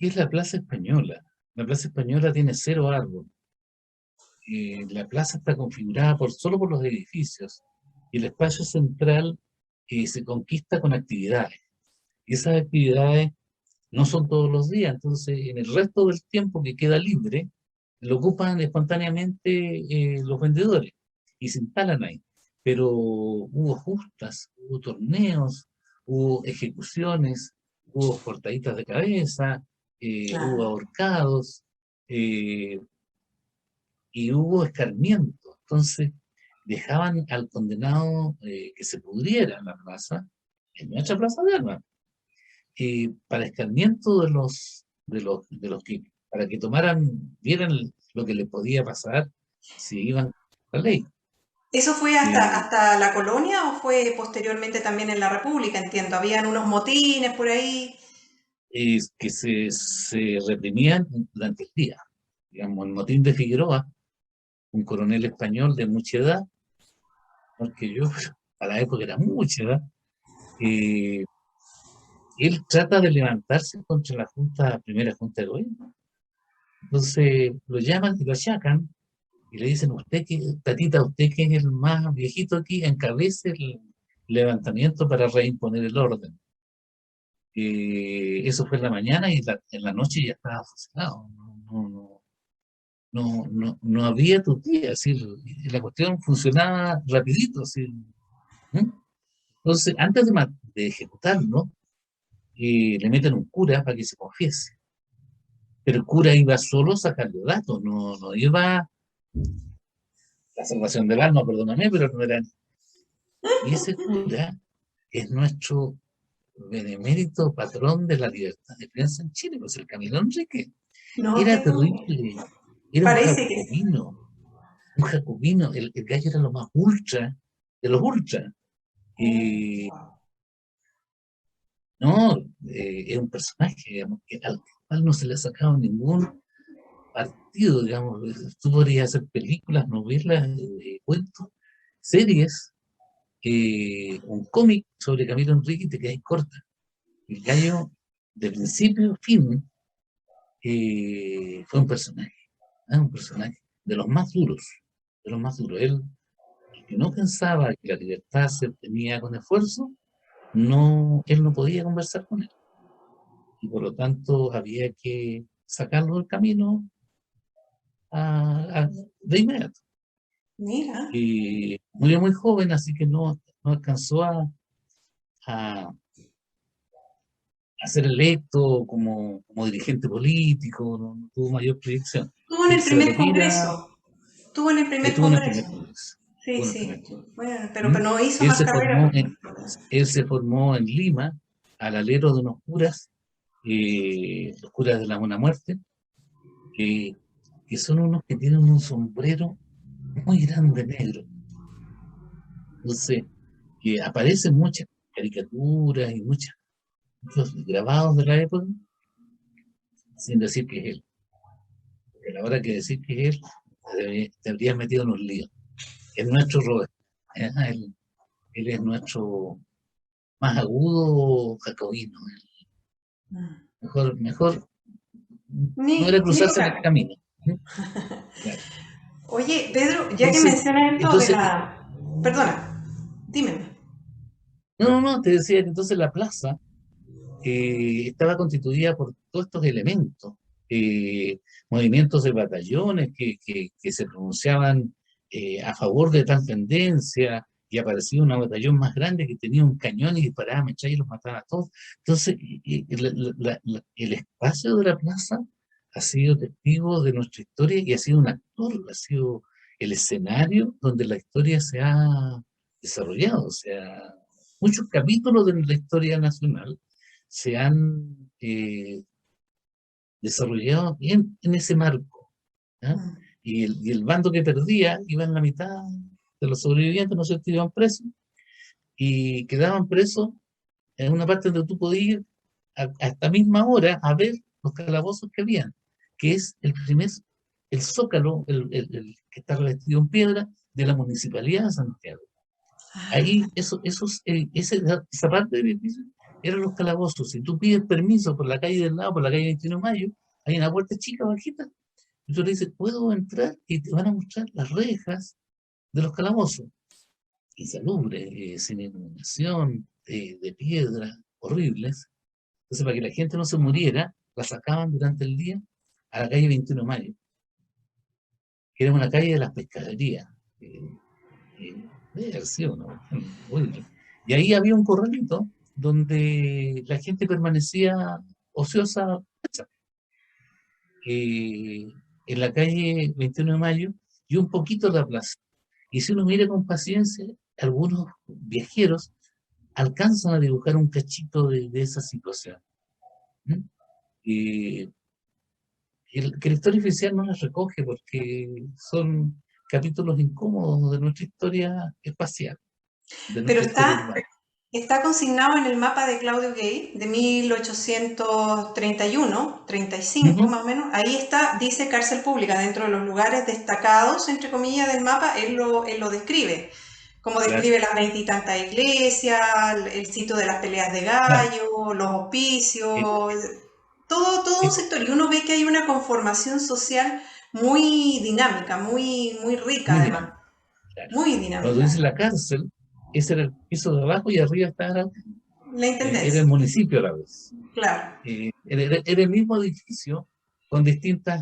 ¿Qué es la Plaza Española? La Plaza Española tiene 0 árbol. La plaza está configurada solo por los edificios y el espacio central se conquista con actividades. Y esas actividades no son todos los días, entonces en el resto del tiempo que queda libre, lo ocupan espontáneamente los vendedores y se instalan ahí. Pero hubo justas, hubo torneos, hubo ejecuciones, hubo cortaditas de cabeza, hubo Claro. ahorcados, eh, y hubo escarmiento. Entonces, dejaban al condenado que se pudriera en la plaza, en nuestra plaza de armas, para escarmiento de los que, para que vieran lo que les podía pasar si iban con la ley. ¿Eso fue hasta, Eh, hasta la colonia o fue posteriormente también en la República? Entiendo, habían unos motines por ahí. que se reprimían durante el día. Digamos, el motín de Figueroa, un coronel español de mucha edad, porque yo, a la época era mucha edad, eh, él trata de levantarse contra la primera junta de gobierno. Entonces lo llaman y lo achacan y le dicen, Tatita, usted que es el más viejito aquí, encabece el levantamiento para reimponer el orden. Eso fue en la mañana y en la noche ya estaba fusilado. No había tutía, así, la cuestión funcionaba rapidito. Así. ¿Mm? Entonces, antes de ejecutarlo, le meten un cura para que se confiese. Pero el cura iba solo sacando datos, no iba la salvación del alma, perdóname, pero no era. Y ese cura es nuestro benemérito patrón de la libertad de prensa en Chile, pues el Camilo Enrique. No Era tengo, terrible, era parece que sí. un jacobino, el gallo era lo más ultra de los ultra. Y no, es un personaje, digamos, al cual no se le ha sacado ningún partido, digamos. Tú podrías hacer películas, novelas, cuentos, series, un cómic sobre Camilo Enrique y te quedas corta. El gallo, de principio a fin, fue un personaje de los más duros, de los más duros. Él, el que no pensaba que la libertad se obtenía con esfuerzo, él no podía conversar con él. Y por lo tanto había que sacarlo del camino de inmediato. Mira, Y murió muy joven, así que no alcanzó a ser electo como dirigente político, no tuvo mayor proyección. estuvo en Él el se primer retira, congreso. Estuvo en el primer estuvo en el primer congreso. congreso. Sí, Estuvo en el primer sí. congreso. Bueno, pero ¿Mm? no hizo Él más se carrera. formó en, él se formó en Lima, al alero de unos curas, los curas de la Buena Muerte, que, que son unos que tienen un sombrero muy grande negro. Entonces, que aparecen muchas caricaturas y muchos grabados de la época, sin decir que es él. Porque a la hora que decir que es él, te habrías metido en un lío. Es nuestro Robert. Él es nuestro más agudo jacobino. Mejor no era Ni cruzarse en el tocarlo. camino. ¿Sí? Claro. Oye, Pedro, ya que Entonces, mencionas esto de entonces, la... Perdona, dime. no, te decía que entonces la plaza estaba constituida por todos estos elementos, movimientos de batallones que se pronunciaban a favor de tal tendencia, y aparecía un batallón más grande que tenía un cañón y disparaba metralla y los mataba a todos. Entonces, el espacio de la plaza ha sido testigo de nuestra historia y ha sido un actor, ha sido el escenario donde la historia se ha desarrollado. O sea, muchos capítulos de la historia nacional se han desarrollado en ese marco. ¿Ya? Y el bando que perdía iba en la mitad de los sobrevivientes, ¿no es cierto? Iban presos y quedaban presos en una parte donde tú podías ir a esta misma hora a ver los calabozos que habían, que es el zócalo, el que está revestido en piedra de la Municipalidad de Santiago. Ahí, esa parte del edificio eran los calabozos. Si tú pides permiso por la calle del lado, por la calle 21 de Mayo, hay una puerta chica, bajita, y tú le dices, ¿puedo entrar? Y te van a mostrar las rejas de los calabozos. Insalubres, sin iluminación, de piedra, horribles. Entonces, para que la gente no se muriera, la sacaban durante el día a la calle 21 de Mayo, que era una calle de las pescaderías. Debe haber sido una cuestión horrible. Y ahí había un corralito donde la gente permanecía ociosa, eh, en la calle 21 de Mayo y un poquito de la plaza. Y si uno mira con paciencia, algunos viajeros alcanzan a dibujar un cachito de esa situación. ¿Mm? Eh, que la historia oficial no las recoge porque son capítulos incómodos de nuestra historia espacial, de Pero nuestra historia urbana. está consignado en el mapa de Claudio Gay de 1831, 35 Ujú. más o menos. Ahí está, dice cárcel pública, dentro de los lugares destacados, entre comillas, del mapa, él lo describe. Como Claro, describe las veintitantas iglesias, el sitio de las peleas de claro. gallo, los Eh, hospicios, todo un eh, sector. Y uno ve que hay una conformación social muy dinámica, muy rica muy además, dinámico, claro. muy Cuando dice dinámica. la cárcel, ese era el piso de abajo y arriba estaba, La era el intendencia, municipio a la vez. claro. Era el mismo edificio con distintos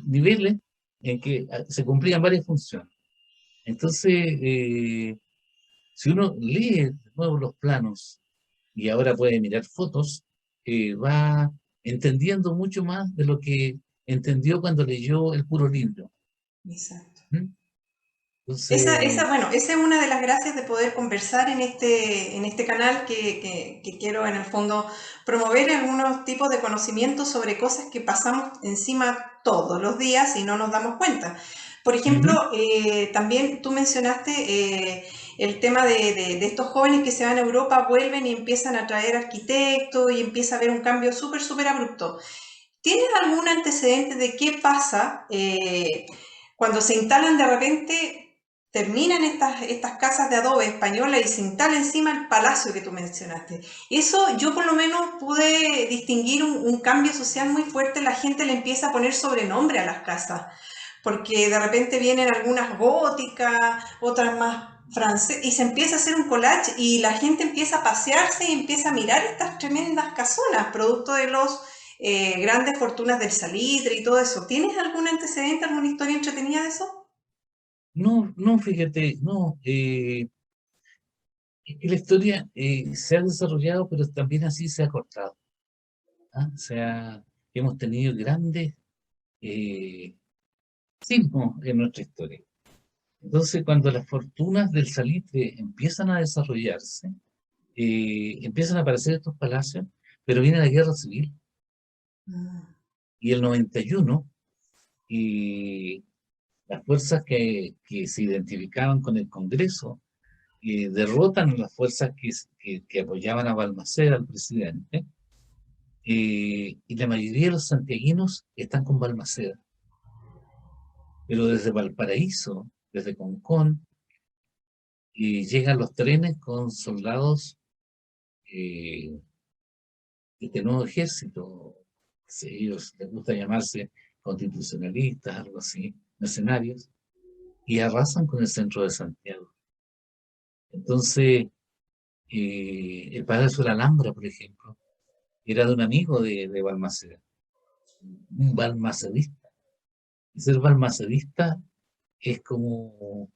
niveles en que se cumplían varias funciones. Entonces, si uno lee de nuevo los planos y ahora puede mirar fotos, va entendiendo mucho más de lo que entendió cuando leyó el puro libro. Exacto. ¿Mm? Entonces, Bueno, esa es una de las gracias de poder conversar en este canal que quiero en el fondo promover algunos tipos de conocimientos sobre cosas que pasamos encima todos los días y no nos damos cuenta. Por ujú, ejemplo, también tú mencionaste el tema de estos jóvenes que se van a Europa, vuelven y empiezan a traer arquitectos y empieza a haber un cambio súper abrupto. ¿Tienes algún antecedente de qué pasa cuando se instalan de repente, terminan estas casas de adobe españolas y se instala encima el palacio que tú mencionaste? Eso yo por lo menos pude distinguir un cambio social muy fuerte, la gente le empieza a poner sobrenombre a las casas, porque de repente vienen algunas góticas, otras más francesas, y se empieza a hacer un collage y la gente empieza a pasearse y empieza a mirar estas tremendas casonas, producto de los grandes fortunas del salitre y todo eso. ¿Tienes algún antecedente, alguna historia entretenida de eso? no, no, fíjate, no, la historia se ha desarrollado, pero también así se ha cortado. ¿Ah? Hemos tenido grandes eh, sismos en nuestra historia. Entonces, cuando las fortunas del salitre empiezan a desarrollarse, empiezan a aparecer estos palacios, pero viene la guerra civil. Mm. Y el 91, y las fuerzas que se identificaban con el Congreso derrotan a las fuerzas que apoyaban a Balmaceda, al presidente, y la mayoría de los santiaguinos están con Balmaceda. Pero desde Valparaíso, desde Concón, y llegan los trenes con soldados eh, de este nuevo ejército, si ellos les gusta llamarse constitucionalistas, algo así, mercenarios, y arrasan con el centro de Santiago. Entonces, el Palacio de la Alhambra, por ejemplo, era de un amigo de Balmaceda, un balmacedista. Y ser balmacedista es como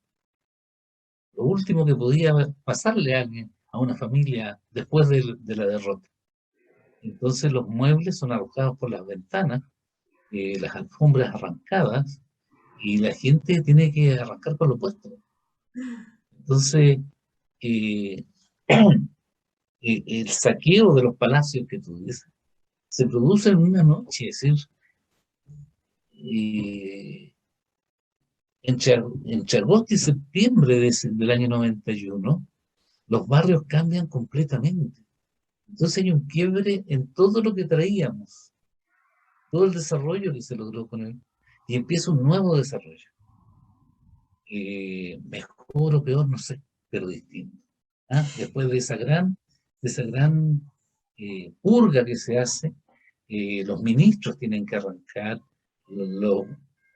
lo último que podía pasarle a alguien, a una familia, después de la derrota. Entonces los muebles son arrojados por las ventanas, las alfombras arrancadas, y la gente tiene que arrancar con lo puesto. Entonces, eh, el saqueo de los palacios que tú dices se produce en una noche, es decir, eh, entre agosto y septiembre del año 91, los barrios cambian completamente. Entonces hay un quiebre en todo lo que traíamos, todo el desarrollo que se logró con él, y empieza un nuevo desarrollo. Mejor o peor, no sé, pero distinto. ¿Ah? Después de esa gran de esa gran purga que se hace. Los ministros tienen que arrancar, los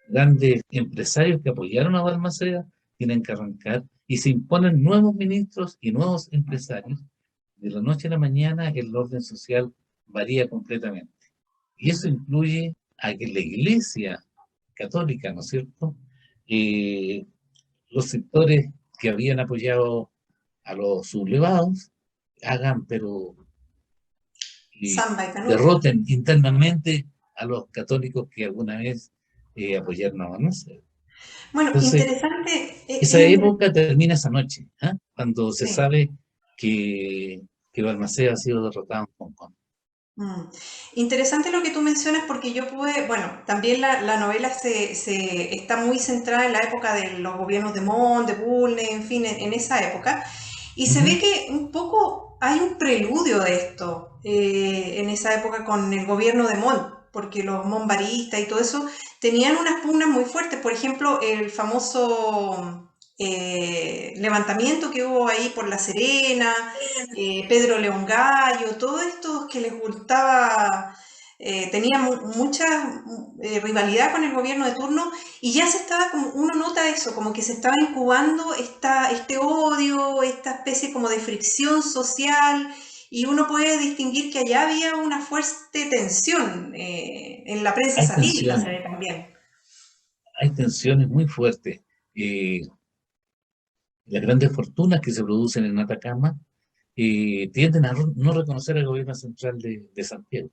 grandes empresarios que apoyaron a Balmaceda tienen que arrancar, y se imponen nuevos ministros y nuevos empresarios. De la noche a la mañana el orden social varía completamente. Y eso incluye a que la Iglesia católica, ¿no es cierto? Eh, los sectores que habían apoyado a los sublevados hagan, pero Samba y Canula. derroten internamente a los católicos que alguna vez apoyaron a Balmaceda. Bueno, Entonces, interesante, esa época termina esa noche, ¿eh? Cuando se sí. sabe que, que Balmaceda ha sido derrotado en Hong Kong. Mm. Interesante lo que tú mencionas porque yo pude, bueno, también la novela está muy centrada en la época de los gobiernos de Montt, de Bulnes, en fin, en esa época, y Uh se ve -huh. que un poco hay un preludio de esto en esa época con el gobierno de Montt, porque los monbaristas y todo eso tenían unas pugnas muy fuertes, por ejemplo, el famoso levantamiento que hubo ahí por La Serena, Pedro León Gallo, todos estos que les gustaba, tenían mucha rivalidad con el gobierno de turno y ya se estaba, como uno nota eso, como que se estaba incubando este odio, esta especie como de fricción social y uno puede distinguir que allá había una fuerte tensión en la prensa satírica, se ve también. Hay tensiones muy fuertes. Eh, las grandes fortunas que se producen en Atacama tienden a no reconocer al gobierno central de Santiago.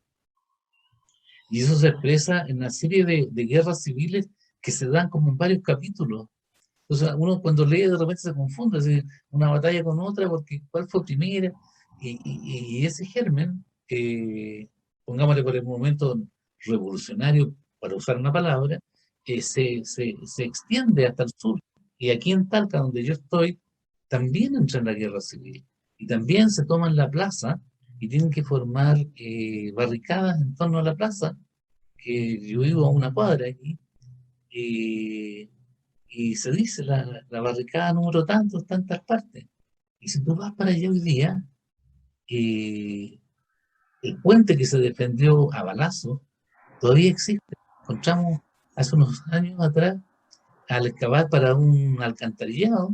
Y eso se expresa en una serie de guerras civiles que se dan como en varios capítulos. O sea, uno cuando lee de repente se confunde, así, una batalla con otra, porque ¿cuál fue primera? Y ese germen, pongámosle por el momento revolucionario, para usar una palabra, se extiende hasta el sur. Y aquí en Talca, donde yo estoy, también entra en la guerra civil. Y también se toman la plaza y tienen que formar barricadas en torno a la plaza, que yo vivo a una cuadra aquí, eh, y se dice la barricada número tantos, tantas partes. Y si tú vas para allá hoy día, eh, el puente que se defendió a balazo todavía existe. Encontramos hace unos años atrás, al excavar para un alcantarillado,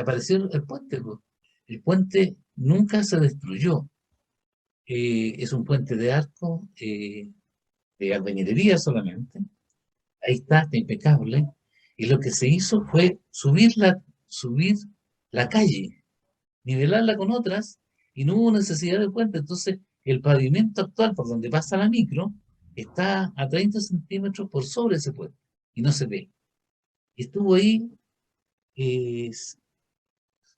apareció el puente. Pues. El puente nunca se destruyó. Es un puente de arco, de albañilería solamente. Ahí está impecable. Y lo que se hizo fue subir la calle, nivelarla con otras, y no hubo necesidad de puente. Entonces, el pavimento actual por donde pasa la micro está a 30 centímetros por sobre ese puente y no se ve. Y estuvo ahí eh,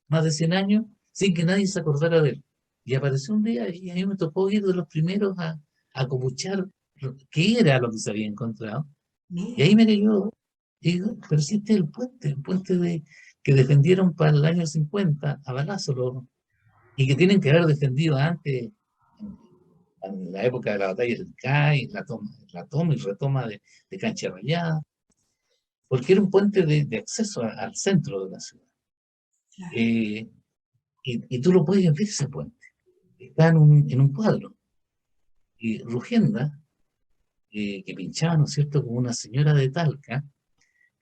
más de 100 años sin que nadie se acordara de él. Y apareció un día y a mí me tocó ir de los primeros a copuchar qué era lo que se había encontrado. Y ahí Mira, me cayó, y digo, pero si este es el puente que defendieron para el año 50 a balazo, y que tienen que haber defendido antes, en la época de la batalla del CAI, la toma y retoma de Cancha Rayada, porque era un puente de acceso al centro de la ciudad. claro. Eh, y tú lo puedes ver ese puente, está en un cuadro. Y Rugienda, que pinchaba, ¿no es cierto?, como una señora de Talca,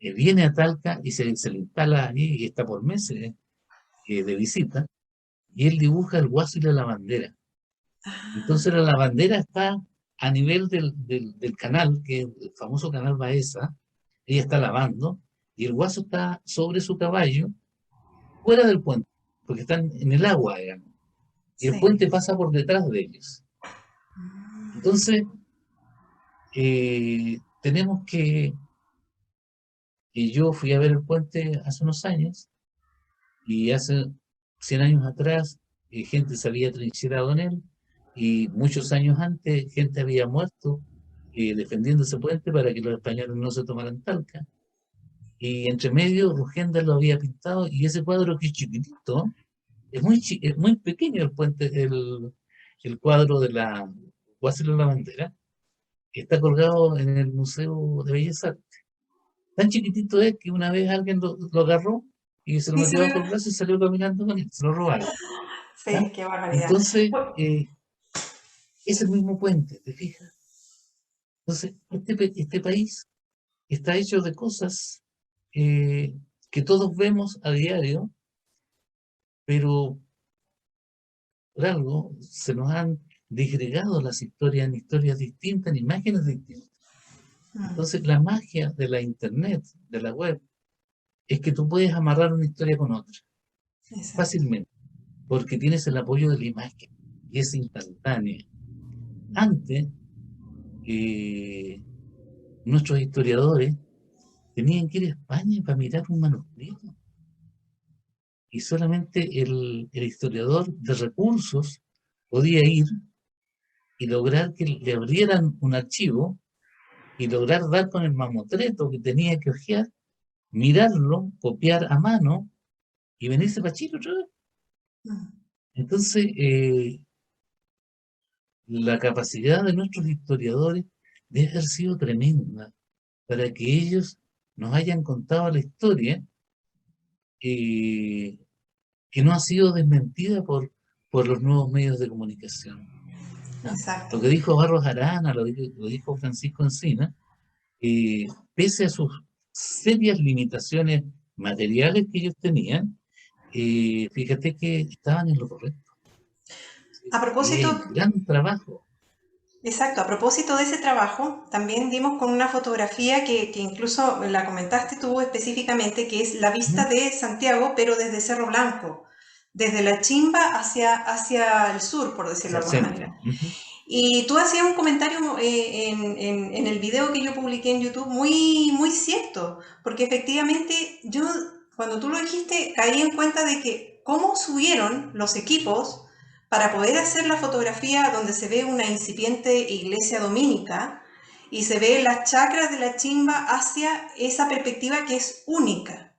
viene a Talca y se le instala allí y está por meses de visita, y él dibuja el guaso y la lavandera. Entonces Ah, la lavandera está a nivel del canal, que es el famoso canal Baeza, ella está lavando, y el guaso está sobre su caballo, fuera del puente, porque están en el agua, digamos, y el sí. puente pasa por detrás de ellos. Mm, Entonces, tenemos que yo fui a ver el puente hace unos años, y hace 100 años atrás gente se había trincherado en él, y muchos años antes gente había muerto defendiendo ese puente para que los españoles no se tomaran Talca. Y entre medio Rugenda lo había pintado, y ese cuadro que es chiquitito, es muy pequeño el puente, el cuadro de la Guasa de la Bandera, que está colgado en el Museo de Bellas Artes. Tan chiquitito es que una vez alguien lo agarró y se lo y se metió lo bajo iba- el brazo y salió caminando con él, se lo robaron. Sí, qué barbaridad. Entonces, Bueno, es el mismo puente, ¿te fijas? Entonces, este país está hecho de cosas eh, que todos vemos a diario, pero por algo se nos han disgregado las historias en historias distintas, en imágenes distintas. mm, Entonces, la magia de la internet, de la web, es que tú puedes amarrar una historia con otra exacto. fácilmente, porque tienes el apoyo de la imagen y es instantánea. Antes, eh, nuestros historiadores tenían que ir a España para mirar un manuscrito y solamente el historiador de recursos podía ir y lograr que le abrieran un archivo y lograr dar con el mamotreto que tenía que hojear, mirarlo, copiar a mano y venirse para Chile otra vez. Mm, Entonces, la capacidad de nuestros historiadores debe haber sido tremenda para que ellos nos hayan contado la historia eh, que no ha sido desmentida por los nuevos medios de comunicación. ¿No? Lo exacto. que dijo Barros Arana, lo dijo Francisco Encina, pese a sus serias limitaciones materiales que ellos tenían, fíjate que estaban en lo correcto. A Y propósito, es un gran trabajo. exacto, a propósito de ese trabajo, también dimos con una fotografía que incluso la comentaste tú específicamente, que es la vista ¿Mm? de Santiago, pero desde Cerro Blanco, desde la Chimba hacia el sur, por decirlo Hacia de el alguna centro. manera. Ujú. Y tú hacías un comentario en el video que yo publiqué en YouTube muy, muy cierto, porque efectivamente yo, cuando tú lo dijiste, caí en cuenta de que cómo subieron los equipos para poder hacer la fotografía donde se ve una incipiente iglesia dominica y se ve las chacras de la chimba hacia esa perspectiva que es única,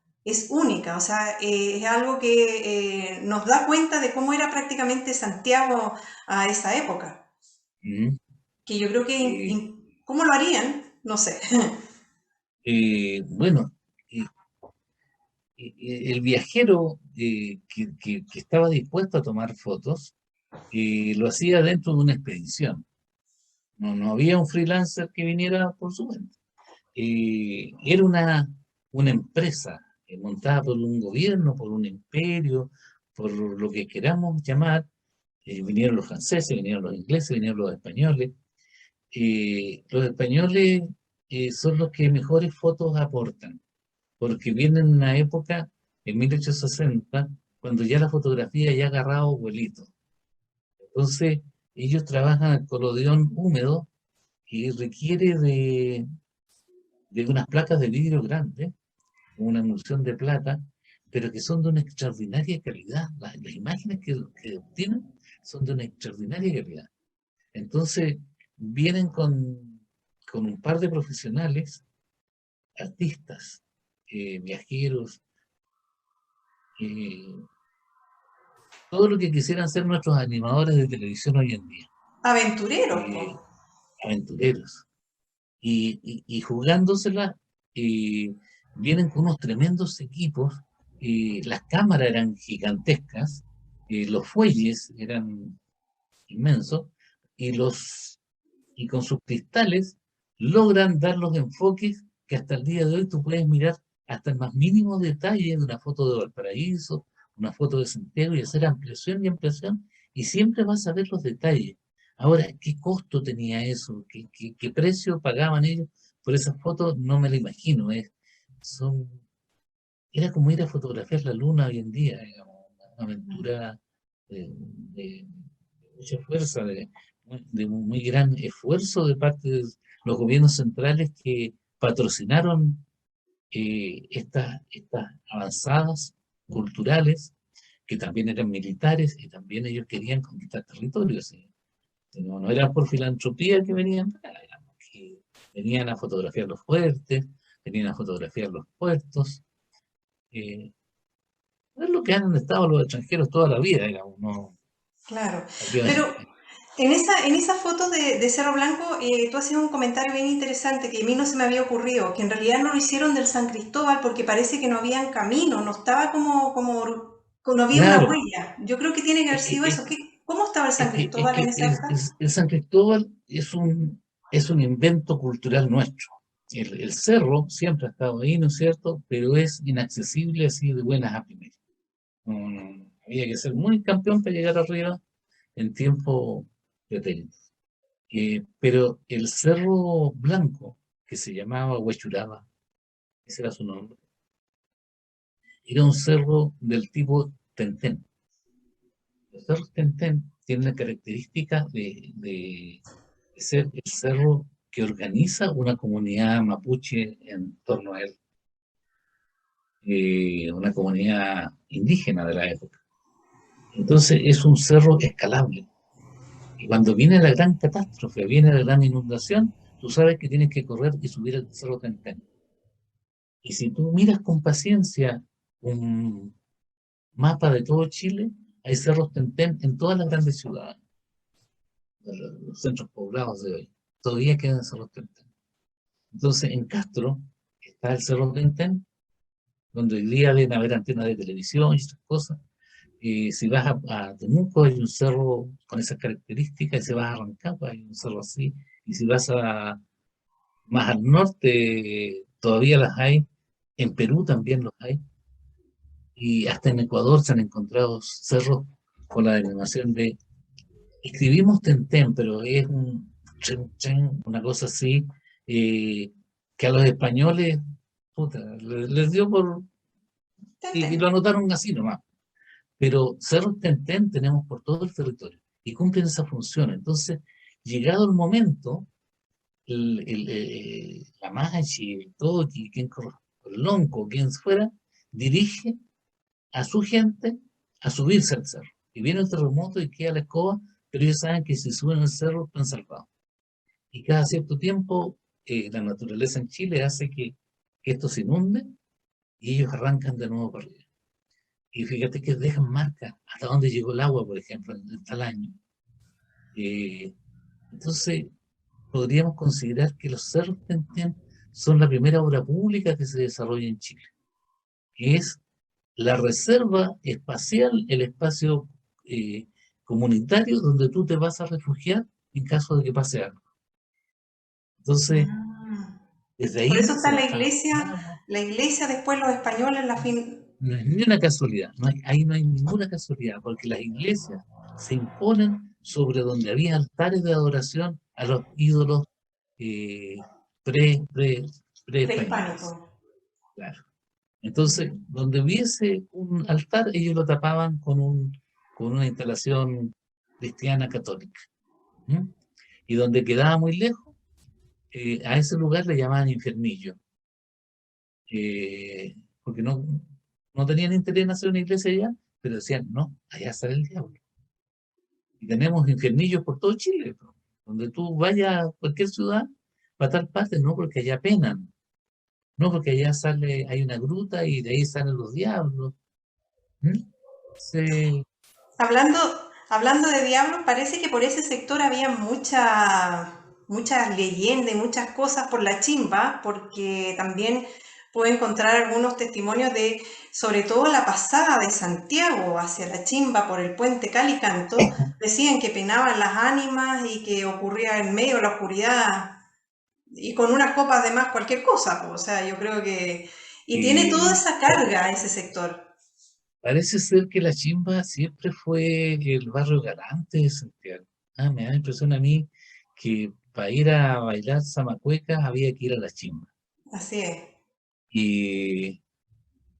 o sea, es algo que nos da cuenta de cómo era prácticamente Santiago a esa época. Mm. Que yo creo que, Eh, ¿cómo lo harían? No sé. bueno, el viajero que estaba dispuesto a tomar fotos lo hacía dentro de una expedición. No, no había un freelancer que viniera por su cuenta. Era una empresa montada por un gobierno, por un imperio, por lo que queramos llamar. Vinieron los franceses, vinieron los ingleses, vinieron los españoles. Los españoles son los que mejores fotos aportan, porque vienen en una época, en 1860, cuando ya la fotografía ya ha agarrado vuelito. Entonces, ellos trabajan el colodión húmedo que requiere de unas placas de vidrio grandes, una emulsión de plata, pero que son de una extraordinaria calidad. Las imágenes que obtienen son de una extraordinaria calidad. Entonces, vienen con un par de profesionales, artistas, viajeros, eh, todo lo que quisieran ser nuestros animadores de televisión hoy en día, Aventureros, po. eh, aventureros. Y jugándosela, eh, vienen con unos tremendos equipos, las cámaras eran gigantescas, los fuelles eran inmensos, y, y con sus cristales logran dar los enfoques que hasta el día de hoy tú puedes mirar hasta el más mínimo detalle de una foto de Valparaíso, una foto de Santiago y hacer ampliación y ampliación, y siempre vas a ver los detalles. Ahora, ¿qué costo tenía eso? ¿Qué precio pagaban ellos por esas fotos? No me lo imagino. Son, era como ir a fotografiar la luna hoy en día, digamos, una aventura de mucha fuerza, de un muy gran esfuerzo de parte de los gobiernos centrales que patrocinaron estas avanzadas culturales, que también eran militares y también ellos querían conquistar territorios. ¿Sí? No, no era por filantropía que venían, digamos, que venían a fotografiar los fuertes, venían a fotografiar los puertos. Eh, es lo que han estado los extranjeros toda la vida, digamos, no, Claro. Pero obviamente. en esa foto de Cerro Blanco, tú hacías un comentario bien interesante que a mí no se me había ocurrido, que en realidad no lo hicieron del San Cristóbal porque parece que no habían camino, no estaba como No había una Claro, huella. Yo creo que tiene que haber es que, sido eso. ¿Cómo estaba el San es Cristóbal en que esa época? el San Cristóbal es un invento cultural nuestro. El cerro siempre ha estado ahí, ¿no es cierto? Pero es inaccesible así de buenas a primeras. Había que ser muy campeón para llegar arriba en tiempo de pero el Cerro Blanco, que se llamaba Huechuraba, ese era su nombre, era un cerro del tipo Tentén. Los cerros Tentén tienen la característica de ser el cerro que organiza una comunidad mapuche en torno a él, una comunidad indígena de la época. Entonces es un cerro escalable. Y cuando viene la gran catástrofe, viene la gran inundación, tú sabes que tienes que correr y subir el cerro Tentén. Y si tú miras con paciencia un mapa de todo Chile, hay cerros Tentén en todas las grandes ciudades, los centros poblados de hoy. Todavía quedan cerros Tentén. Entonces, en Castro está el cerro Tentén, donde hoy día deben haber antenas de televisión y esas cosas. Si vas a Temuco, hay un cerro con esas características, y si vas a Rancagua, hay un cerro así. Y si vas más al norte, todavía las hay. En Perú también los hay. Y hasta en Ecuador se han encontrado cerros con la denominación de, escribimos Tentén, pero es un una cosa así, eh, que a los españoles puta, les dio por, y Tenten. lo anotaron así nomás. Pero cerros Tentén tenemos por todo el territorio y cumplen esa función. Entonces, llegado el momento, la Machi, el Toki, el Lonco, quien fuera, dirige a su gente a subirse al cerro. Y viene el terremoto y queda la escoba, pero ellos saben que si suben al cerro están salvados. Y cada cierto tiempo la naturaleza en Chile hace que esto se inunde y ellos arrancan de nuevo para arriba. Y fíjate que dejan marcas hasta dónde llegó el agua, por ejemplo, en tal año. Eh, entonces, podríamos considerar que los cerros Tenten son la primera obra pública que se desarrolla en Chile, que es la reserva espacial, el espacio eh, comunitario donde tú te vas a refugiar en caso de que pase algo. Entonces, Mm. desde Por eso ahí está se bajaban al agua. la iglesia, después los españoles, la fin. No es ni una casualidad, ahí no hay ninguna casualidad, porque las iglesias se imponen sobre donde había altares de adoración a los ídolos eh, pre, pre, Prehispánico. pre-españoles. Claro. Entonces, donde hubiese un altar, ellos lo tapaban con una instalación cristiana católica. ¿Mm? Y donde quedaba muy lejos, a ese lugar le llamaban infernillo, porque no tenían interés en hacer una iglesia allá, pero decían, no, allá sale el diablo. Y tenemos infernillos por todo Chile, ¿no? Donde tú vayas a cualquier ciudad, para tal parte, no porque allá penan, no porque allá sale, hay una gruta y de ahí salen los diablos. ¿Mm? Sí, Hablando, hablando de diablos, parece que por ese sector había muchas leyendas y muchas cosas por la chimba, porque también puedo encontrar algunos testimonios de, sobre todo la pasada de Santiago hacia la chimba por el puente Calicanto, decían que penaban las ánimas y que ocurría en medio de la oscuridad y con unas copas de más cualquier cosa, pues, o sea, yo creo que. Y tiene toda y esa carga ese sector. parece ser que la chimba siempre fue el barrio galante de Santiago. Me da la impresión a mí que para ir a bailar zamacuecas había que ir a la chimba. Así es. Y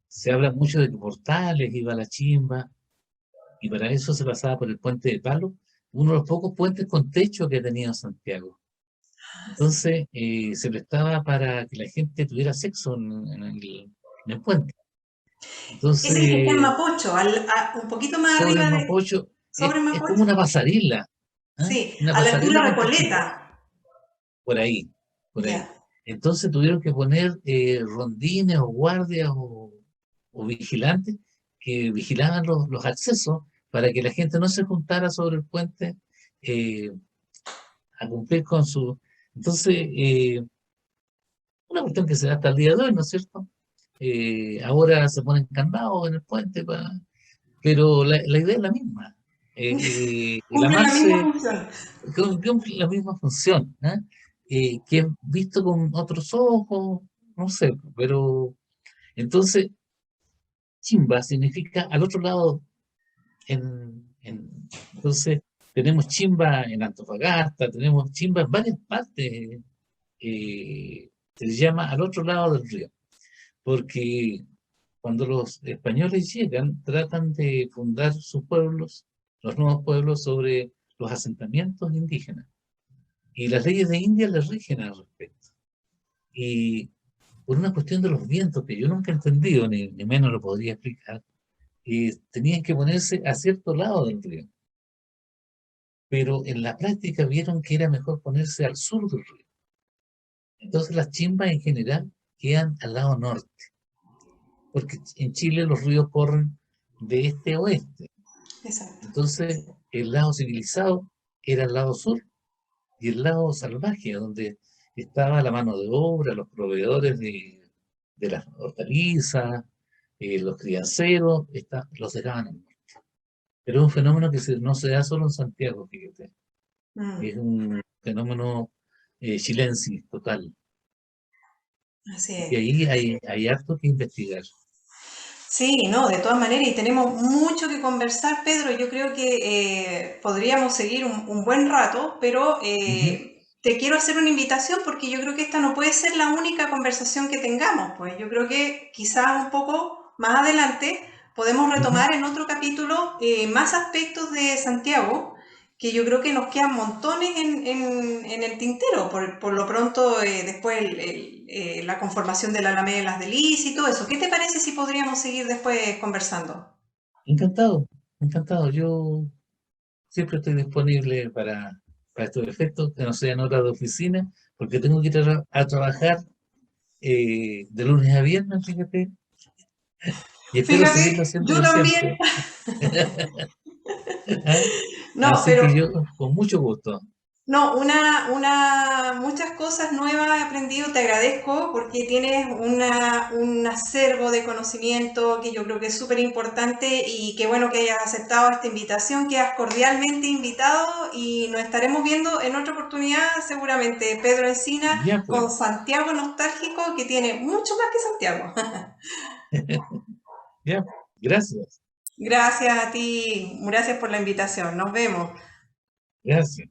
se habla mucho de que Portales iba a la chimba, y para eso se pasaba por el puente de Palo, uno de los pocos puentes con techo que tenía Santiago. Entonces, se prestaba para que la gente tuviera sexo en el puente. Ese es el que está en Entonces, Mapocho, un poquito más sobre arriba el de. Mapocho, Sobre es como Mapocho. una pasarela, ¿ah? Sí, Una a la altura pasarela de con techitos, Recoleta. por ahí, por Ya. ahí. Entonces tuvieron que poner rondines o guardias o vigilantes que vigilaban los accesos para que la gente no se juntara sobre el puente eh, a cumplir con su. Entonces, una cuestión que se da hasta el día de hoy, ¿no es cierto? Ahora se ponen candados en el puente pero la idea es la misma. El Cumplen la misma amarse función. cumple la misma función, ¿eh? Que es visto con otros ojos, no sé, pero entonces chimba significa al otro lado. Entonces tenemos chimba en Antofagasta, tenemos chimba en varias partes. Se llama al otro lado del río, porque cuando los españoles llegan, tratan de fundar sus pueblos, los nuevos pueblos, sobre los asentamientos indígenas. Y las leyes de India les rigen al respecto. Y por una cuestión de los vientos, que yo nunca he entendido, ni menos lo podría explicar, tenían que ponerse a cierto lado del río. Pero en la práctica vieron que era mejor ponerse al sur del río. Entonces las chimbas en general quedan al lado norte, porque en Chile los ríos corren de este a oeste. Exacto. Entonces el lado civilizado era el lado sur y el lado salvaje, donde estaba la mano de obra, los proveedores de las hortalizas, los crianceros, los dejaban en norte. Pero es un fenómeno que no se da solo en Santiago, fíjate. Mm, Es un fenómeno chilensis total. así Y es. ahí hay harto que investigar. Sí, no, de todas maneras, y tenemos mucho que conversar, Pedro. Yo creo que podríamos seguir un buen rato, pero Ujú, te quiero hacer una invitación porque yo creo que esta no puede ser la única conversación que tengamos. Pues yo creo que quizás un poco más adelante podemos ujú. retomar en otro capítulo más aspectos de Santiago, que yo creo que nos quedan montones en el tintero. Por lo pronto, después la conformación de la Alameda de las Delicias y todo eso. ¿Qué te parece si podríamos seguir después conversando? Encantado, encantado. Yo siempre estoy disponible para estos efectos, que no sean horas de oficina, porque tengo que ir a trabajar de lunes a viernes, fíjate, y espero seguirlo Fíjate, yo haciéndolo también. siempre. ¿Ah? No, Así pero que yo, con mucho gusto. no, muchas cosas nuevas he aprendido, te agradezco porque tienes un acervo de conocimiento que yo creo que es súper importante y qué bueno que hayas aceptado esta invitación, quedas cordialmente invitado y nos estaremos viendo en otra oportunidad seguramente. Pedro Encina Ya con pues. Santiago Nostálgico que tiene mucho más que Santiago. Ya, gracias, Gracias a ti, gracias por la invitación, nos vemos. gracias.